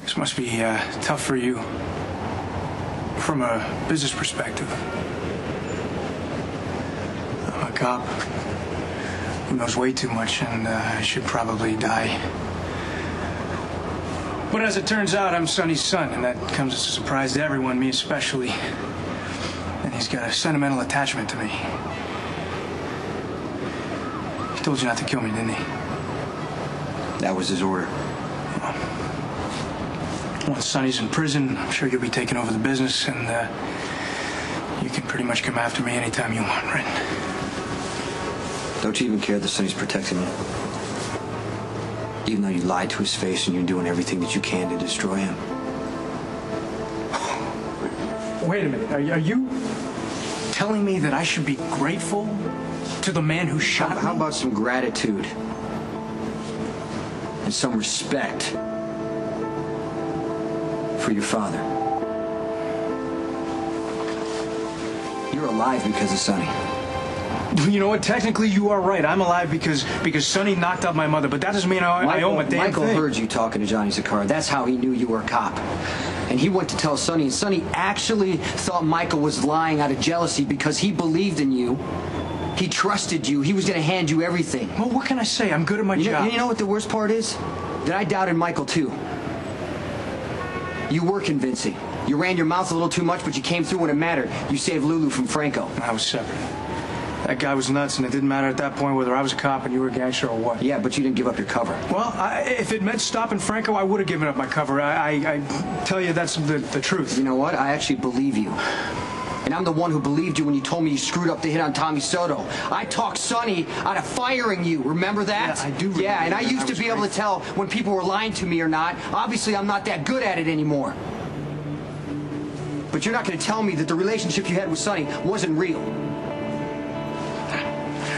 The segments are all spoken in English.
This must be tough for you from a business perspective. I'm a cop who knows way too much and should probably die. But as it turns out, I'm Sonny's son, and that comes as a surprise to everyone, me especially. And he's got a sentimental attachment to me. He told you not to kill me, didn't he? That was his order. Once Sonny's in prison, I'm sure you'll be taking over the business, and you can pretty much come after me anytime you want, right? Don't you even care that Sonny's protecting you? Even though you lied to his face and you're doing everything that you can to destroy him. Wait a minute. Are you telling me that I should be grateful to the man who shot me? How about some gratitude? And some respect for your father. You're alive because of Sonny. You know what? Technically, you are right. I'm alive because Sonny knocked out my mother, but that doesn't mean I own a damn thing. Michael heard you talking to Johnny Zakara. That's how he knew you were a cop. And he went to tell Sonny, and Sonny actually thought Michael was lying out of jealousy because he believed in you. He trusted you. He was going to hand you everything. Well, what can I say? I'm good at my job. You know what the worst part is? That I doubted Michael, too. You were convincing. You ran your mouth a little too much, but you came through when it mattered. You saved Lulu from Franco. I was separate. That guy was nuts, and it didn't matter at that point whether I was a cop and you were a gangster or what. Yeah, but you didn't give up your cover. Well, if it meant stopping Franco, I would have given up my cover. I tell you, that's the truth. You know what? I actually believe you. And I'm the one who believed you when you told me you screwed up the hit on Tommy Soto. I talked Sonny out of firing you. Remember that? Yeah, I do remember. Yeah, and I used to be able to tell when people were lying to me or not. Obviously, I'm not that good at it anymore. But you're not going to tell me that the relationship you had with Sonny wasn't real.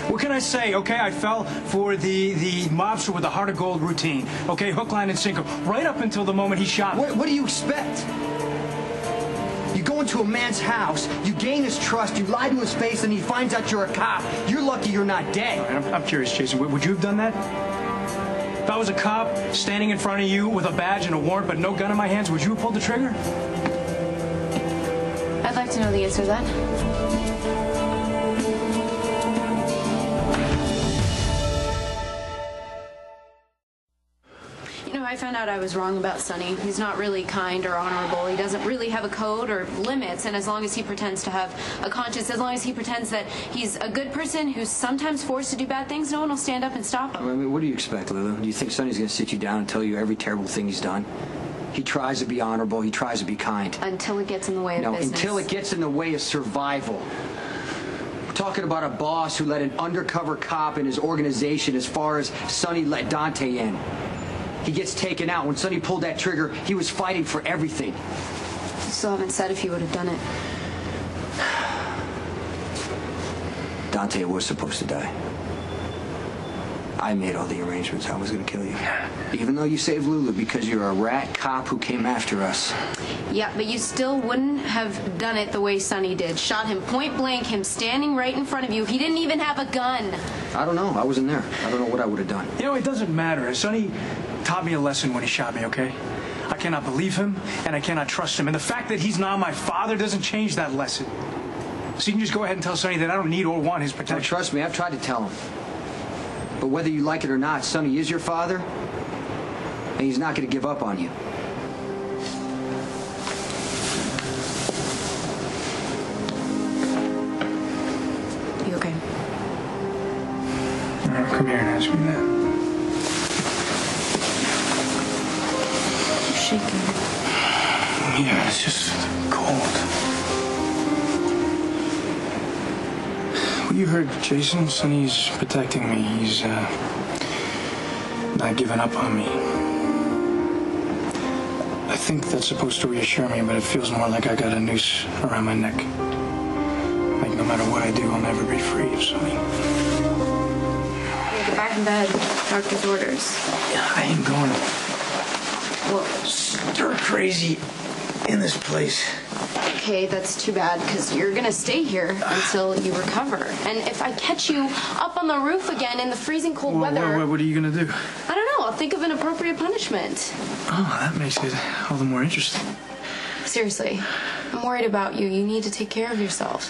What can I say? Okay, I fell for the mobster with the heart of gold routine. Okay, hook, line, and sinker. Right up until the moment he shot me. What do you expect? You go into a man's house, you gain his trust, you lie to his face, and he finds out you're a cop. You're lucky you're not dead. All right, I'm curious, Jason. Would you have done that? If I was a cop standing in front of you with a badge and a warrant but no gun in my hands, would you have pulled the trigger? I'd like to know the answer to that. I found out I was wrong about Sonny. He's not really kind or honorable. He doesn't really have a code or limits, and as long as he pretends to have a conscience, as long as he pretends that he's a good person who's sometimes forced to do bad things, no one will stand up and stop him. I mean, what do you expect, Lulu? Do you think Sonny's going to sit you down and tell you every terrible thing he's done? He tries to be honorable. He tries to be kind. Until it gets in the way of business. Until it gets in the way of survival. We're talking about a boss who let an undercover cop in his organization as far as Sonny let Dante in. He gets taken out. When Sonny pulled that trigger, he was fighting for everything. You still haven't said if he would have done it. Dante was supposed to die. I made all the arrangements. I was going to kill you. Even though you saved Lulu because you're a rat cop who came after us. Yeah, but you still wouldn't have done it the way Sonny did. Shot him point blank, him standing right in front of you. He didn't even have a gun. I don't know. I wasn't there. I don't know what I would have done. You know, it doesn't matter. Sonny taught me a lesson when he shot me, okay? I cannot believe him, and I cannot trust him. And the fact that he's now my father doesn't change that lesson. So you can just go ahead and tell Sonny that I don't need or want his protection. Now, trust me, I've tried to tell him. But whether you like it or not, Sonny is your father, and he's not going to give up on you. You okay? Come here and ask me that. You're shaking. Yeah, it's just cold. Well, you heard Jason. Sonny's protecting me. He's not giving up on me. I think that's supposed to reassure me, but it feels more like I got a noose around my neck. Like no matter what I do, I'll never be free of Sonny. Get back in bed. Doctor's orders. Yeah, I ain't going Well, stir crazy in this place. okay, that's too bad, because you're going to stay here until you recover. And if I catch you up on the roof again in the freezing cold weather... What are you going to do? I don't know. I'll think of an appropriate punishment. Oh, that makes it all the more interesting. Seriously, I'm worried about you. You need to take care of yourself.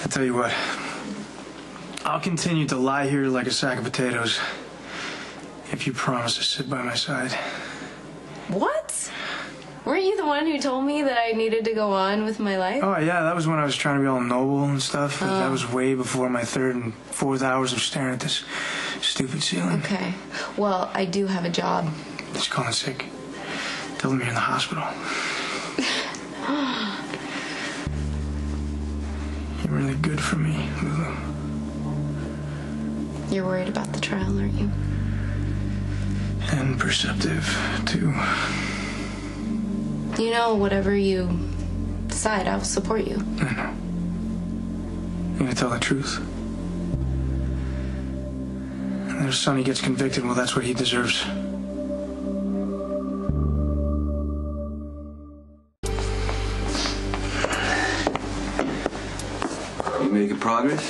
I tell you what, I'll continue to lie here like a sack of potatoes if you promise to sit by my side. What? Weren't you the one who told me that I needed to go on with my life? Oh, yeah, that was when I was trying to be all noble and stuff. Oh. That was way before my third and fourth hours of staring at this stupid ceiling. Okay. Well, I do have a job. Just calling sick. Tell them you're in the hospital. You're really good for me, Lulu. You're worried about the trial, aren't you? And perceptive, too. You know, whatever you decide, I'll support you. I know. You're gonna tell the truth. And if Sonny gets convicted, well, that's what he deserves. You making progress?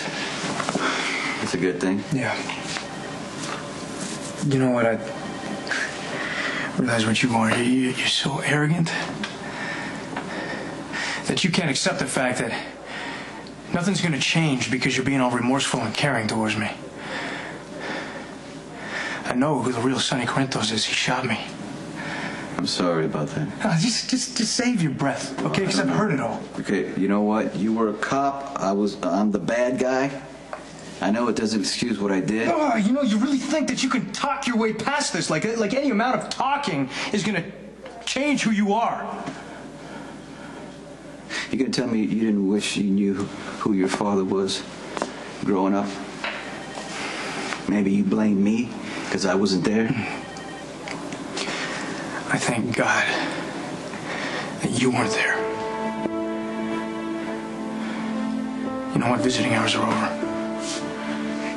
That's a good thing. Yeah. You know what, I realize what you are. You're so arrogant that you can't accept the fact that nothing's going to change because you're being all remorseful and caring towards me. I know who the real Sonny Corinthos is. He shot me. I'm sorry about that. Just save your breath, okay? Because I've heard it all. Okay, you know what? You were a cop. I'm the bad guy. I know it doesn't excuse what I did. Oh, you know, you really think that you can talk your way past this? Like any amount of talking is going to change who you are. You gonna tell me you didn't wish you knew who your father was growing up? Maybe you blame me because I wasn't there? I thank God that you weren't there. You know what? Visiting hours are over.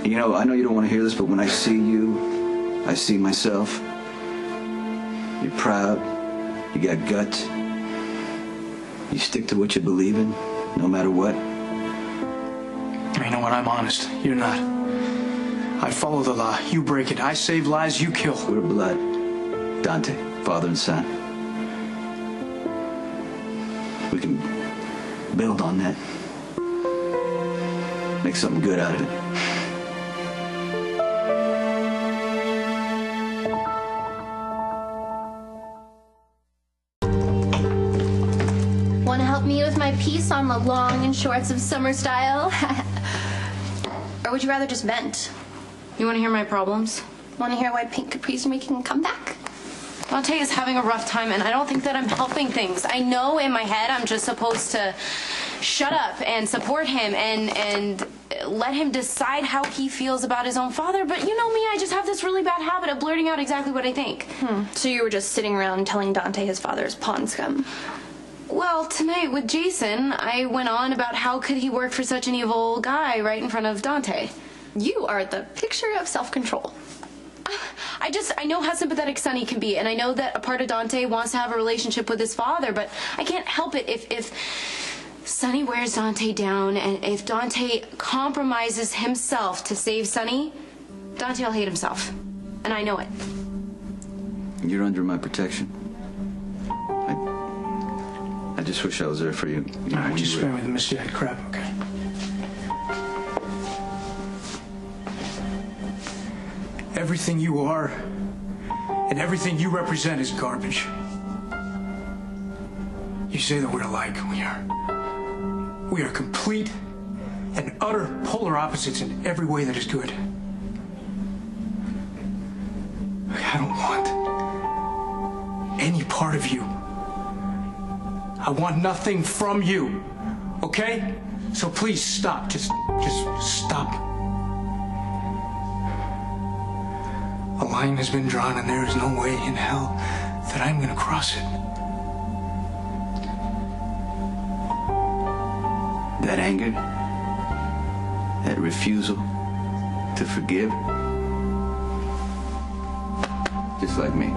You know, I know you don't want to hear this, but when I see you, I see myself. You're proud. You got guts. You stick to what you believe in, no matter what. You know what? I'm honest. You're not. I follow the law. You break it. I save lives. You kill. We're blood. Dante, father and son. We can build on that. Make something good out of it. Want to help me with my piece on the long and shorts of summer style? Or would you rather just vent? You want to hear my problems? Want to hear why pink capris are making a comeback? Dante is having a rough time, and I don't think that I'm helping things. I know in my head I'm just supposed to shut up and support him and let him decide how he feels about his own father, but you know me, I just have this really bad habit of blurting out exactly what I think. So you were just sitting around telling Dante his father is pond scum? Well, tonight with Jason, I went on about how could he work for such an evil guy right in front of Dante. You are the picture of self-control. I know how sympathetic Sonny can be, and I know that a part of Dante wants to have a relationship with his father, but I can't help it if Sonny wears Dante down, and if Dante compromises himself to save Sonny, Dante will hate himself. And I know it. You're under my protection. I just wish I was there for you. You know, Just spare me the misguided crap, okay? Everything you are and everything you represent is garbage. You say that we're alike. We are. We are complete and utter polar opposites in every way that is good. I don't want any part of you. I want nothing from you. Okay? So please stop. Just stop. A line has been drawn, and there is no way in hell that I'm going to cross it. That anger, that refusal to forgive, just like me.